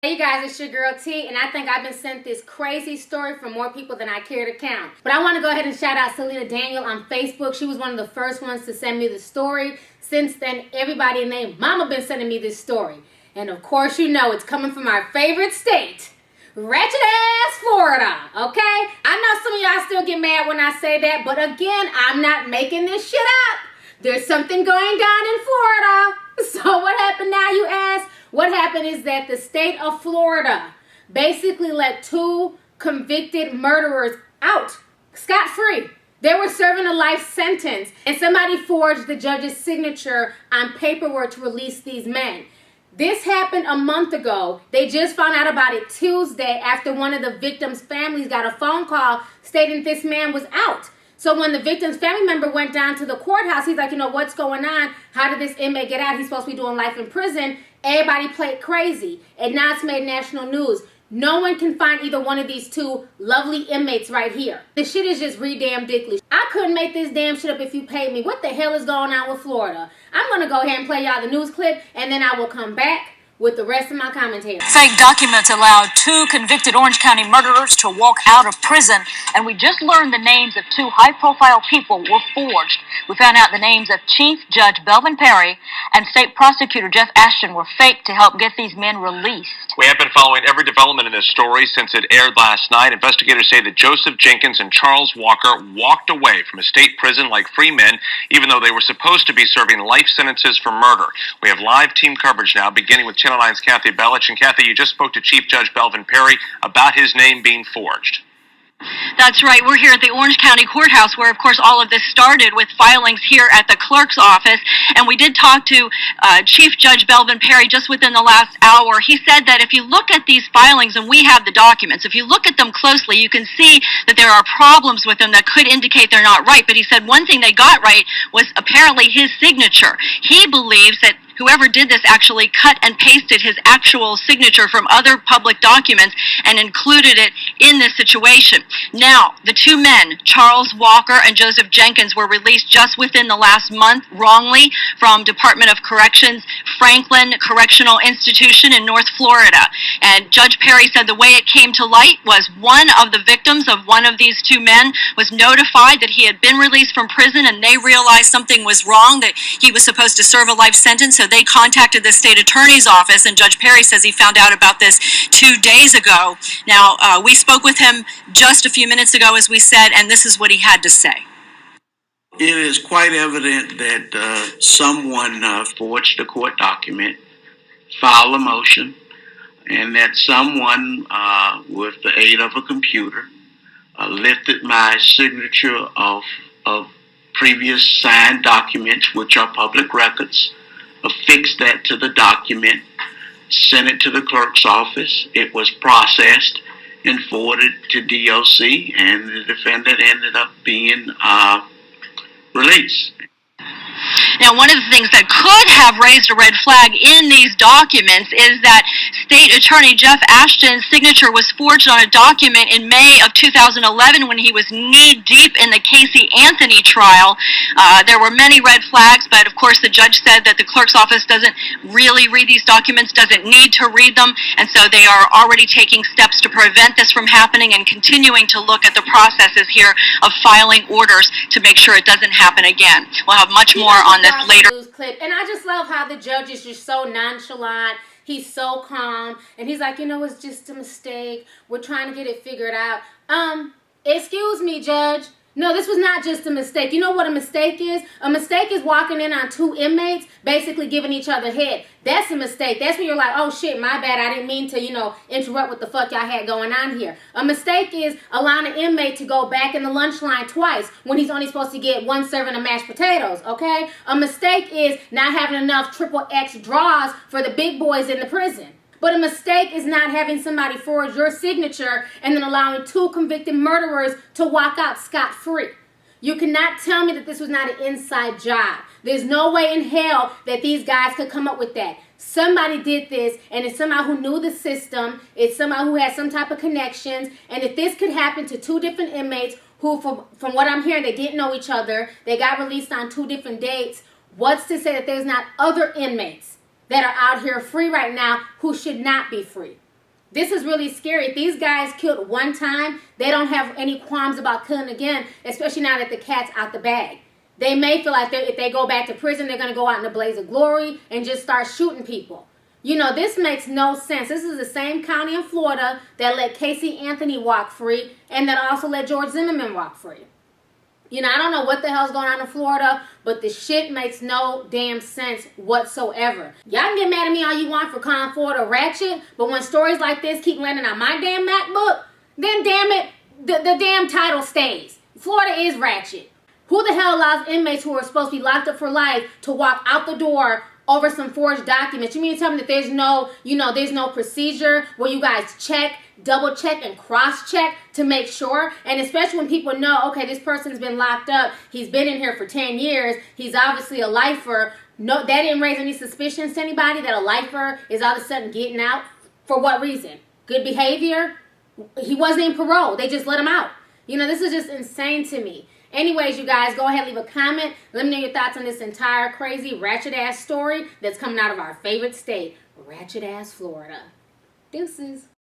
Hey you guys, it's your girl T, and I think I've been sent this crazy story from more people than I care to count. But I want to go ahead and shout out Selena Daniel on Facebook. She was one of the first ones to send me the story. Since then, everybody named Mama been sending me this story. And of course, you know it's coming from our favorite state, wretched ass Florida, okay? I know some of y'all still get mad when I say that, but again, I'm not making this shit up. There's something going down in Florida. So what happened now, you ask? What happened is that the state of Florida basically let two convicted murderers out scot-free. They were serving a life sentence, and somebody forged the judge's signature on paperwork to release these men. This happened a month ago. They just found out about it Tuesday after one of the victims' families got a phone call stating this man was out. So when the victim's family member went down to the courthouse, he's like, what's going on? How did this inmate get out? He's supposed to be doing life in prison. Everybody played crazy. And now it's made national news. No one can find either one of these two lovely inmates right here. This shit is just re-damn-dickly. I couldn't make this damn shit up if you paid me. What the hell is going on with Florida? I'm going to go ahead and play y'all the news clip, and then I will come back with the rest of my commentary. Fake documents allowed two convicted Orange County murderers to walk out of prison, and we just learned the names of two high-profile people were forged. We found out the names of Chief Judge Belvin Perry and State Prosecutor Jeff Ashton were faked to help get these men released. We have been following every development in this story since it aired last night. Investigators say that Joseph Jenkins and Charles Walker walked away from a state prison like free men, even though they were supposed to be serving life sentences for murder. We have live team coverage now, beginning with Channel 9's Kathy Belich. And Kathy, you just spoke to Chief Judge Belvin Perry about his name being forged. That's right. We're here at the Orange County Courthouse where, of course, all of this started with filings here at the clerk's office. And we did talk to Chief Judge Belvin Perry just within the last hour. He said that if you look at these filings, and we have the documents, if you look at them closely, you can see that there are problems with them that could indicate they're not right. But he said one thing they got right was apparently his signature. He believes that whoever did this actually cut and pasted his actual signature from other public documents and included it in this situation. Now, the two men, Charles Walker and Joseph Jenkins, were released just within the last month wrongly from Department of Corrections, Franklin Correctional Institution in North Florida. And Judge Perry said the way it came to light was one of the victims of one of these two men was notified that he had been released from prison, and they realized something was wrong, that he was supposed to serve a life sentence. So they contacted the state attorney's office, and Judge Perry says he found out about this 2 days ago. Now, we spoke with him just a few minutes ago, as we said, and this is what he had to say. It is quite evident that someone forged a court document, filed a motion, and that someone, with the aid of a computer, lifted my signature of previous signed documents, which are public records, affixed that to the document, sent it to the clerk's office. It was processed and forwarded to DOC, and the defendant ended up being released. Now, one of the things that could have raised a red flag in these documents is that State Attorney Jeff Ashton's signature was forged on a document in May of 2011 when he was knee-deep in the Casey Anthony trial. There were many red flags, but of course the judge said that the clerk's office doesn't really read these documents, doesn't need to read them, and so they are already taking steps to prevent this from happening and continuing to look at the processes here of filing orders to make sure it doesn't happen again. We'll have much more on this later. Clip. And I just love how the judge is just so nonchalant. He's so calm, and he's like, it's just a mistake. We're trying to get it figured out. Excuse me, Judge. No, this was not just a mistake. You know what a mistake is? A mistake is walking in on two inmates, basically giving each other head. That's a mistake. That's when you're like, oh shit, my bad. I didn't mean to, interrupt what the fuck y'all had going on here. A mistake is allowing an inmate to go back in the lunch line twice when he's only supposed to get one serving of mashed potatoes, okay? A mistake is not having enough XXX draws for the big boys in the prison. But a mistake is not having somebody forge your signature and then allowing two convicted murderers to walk out scot-free. You cannot tell me that this was not an inside job. There's no way in hell that these guys could come up with that. Somebody did this, and it's somebody who knew the system. It's somebody who had some type of connections. And if this could happen to two different inmates who, from what I'm hearing, they didn't know each other, they got released on two different dates, what's to say that there's not other inmates that are out here free right now who should not be free? This is really scary. These guys killed one time. They don't have any qualms about killing again, especially now that the cat's out the bag. They may feel like if they go back to prison, they're going to go out in a blaze of glory and just start shooting people. You know, this makes no sense. This is the same county in Florida that let Casey Anthony walk free and that also let George Zimmerman walk free. You know, I don't know what the hell's going on in Florida, but the shit makes no damn sense whatsoever. Y'all can get mad at me all you want for calling Florida ratchet, but when stories like this keep landing on my damn MacBook, then damn it, the damn title stays. Florida is ratchet. Who the hell allows inmates who are supposed to be locked up for life to walk out the door over some forged documents? You mean to tell me that there's no, there's no procedure where you guys check, double check, and cross check to make sure? And especially when people know, okay, this person's been locked up, he's been in here for 10 years, he's obviously a lifer. No, that didn't raise any suspicions to anybody that a lifer is all of a sudden getting out. For what reason? Good behavior? He wasn't in parole. They just let him out. You know, this is just insane to me. Anyways, you guys, go ahead, leave a comment. Let me know your thoughts on this entire crazy ratchet-ass story that's coming out of our favorite state, ratchet-ass Florida. Deuces.